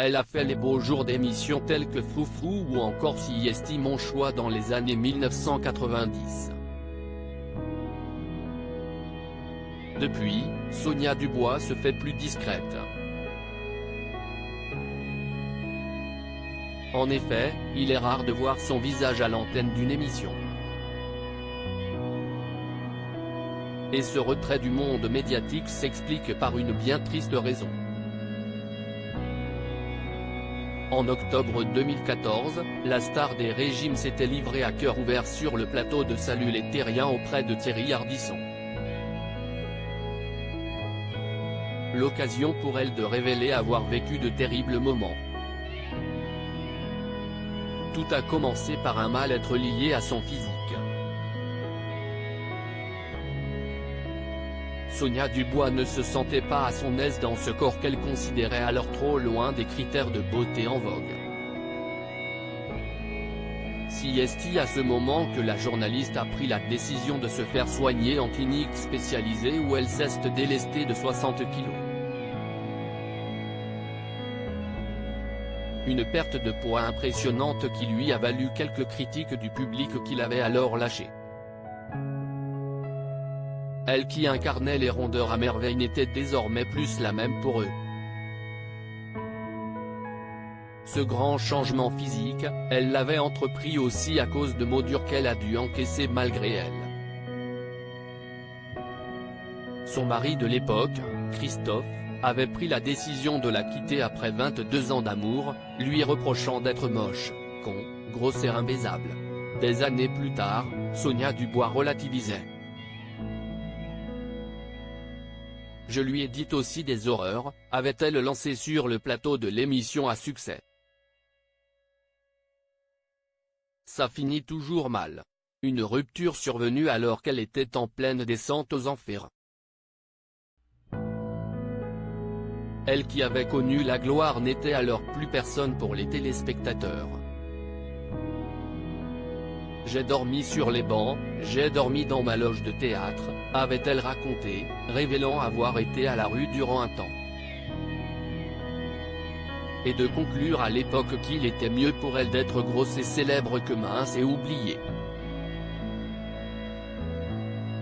Elle a fait les beaux jours d'émissions telles que Froufrou ou encore Si Esti Mon Choix dans les années 1990. Depuis, Sonia Dubois se fait plus discrète. En effet, il est rare de voir son visage à l'antenne d'une émission. Et ce retrait du monde médiatique s'explique par une bien triste raison. En octobre 2014, la star des régimes s'était livrée à cœur ouvert sur le plateau de Salut les Terriens auprès de Thierry Ardisson. L'occasion pour elle de révéler avoir vécu de terribles moments. Tout a commencé par un mal-être lié à son physique. Sonia Dubois ne se sentait pas à son aise dans ce corps qu'elle considérait alors trop loin des critères de beauté en vogue. Si est-il à ce moment que la journaliste a pris la décision de se faire soigner en clinique spécialisée où elle s'est délestée de 60 kilos. Une perte de poids impressionnante qui lui a valu quelques critiques du public qui l'avait alors lâchée. Elle qui incarnait les rondeurs à merveille n'était désormais plus la même pour eux. Ce grand changement physique, elle l'avait entrepris aussi à cause de mots durs qu'elle a dû encaisser malgré elle. Son mari de l'époque, Christophe, avait pris la décision de la quitter après 22 ans d'amour, lui reprochant d'être moche, con, grosse et imbaisable. Des années plus tard, Sonia Dubois relativisait. Je lui ai dit aussi des horreurs, avait-elle lancé sur le plateau de l'émission à succès. Ça finit toujours mal. Une rupture survenue alors qu'elle était en pleine descente aux enfers. Elle qui avait connu la gloire n'était alors plus personne pour les téléspectateurs. J'ai dormi sur les bancs, j'ai dormi dans ma loge de théâtre, avait-elle raconté, révélant avoir été à la rue durant un temps. Et de conclure à l'époque qu'il était mieux pour elle d'être grosse et célèbre que mince et oubliée.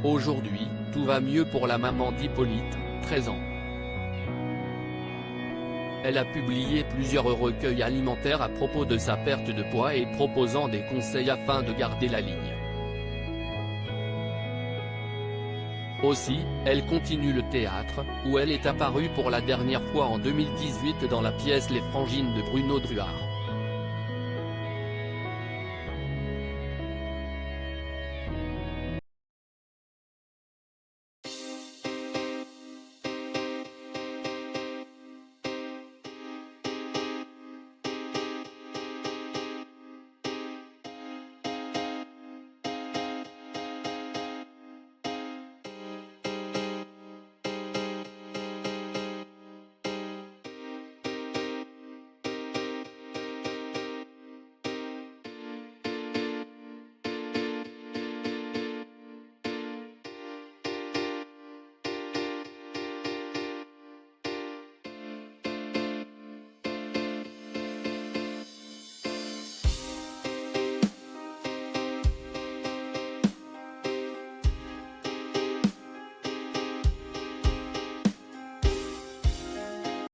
Aujourd'hui, tout va mieux pour la maman d'Hippolyte, 13 ans. Elle a publié plusieurs recueils alimentaires à propos de sa perte de poids et proposant des conseils afin de garder la ligne. Aussi, elle continue le théâtre, où elle est apparue pour la dernière fois en 2018 dans la pièce Les Frangines de Bruno Druard.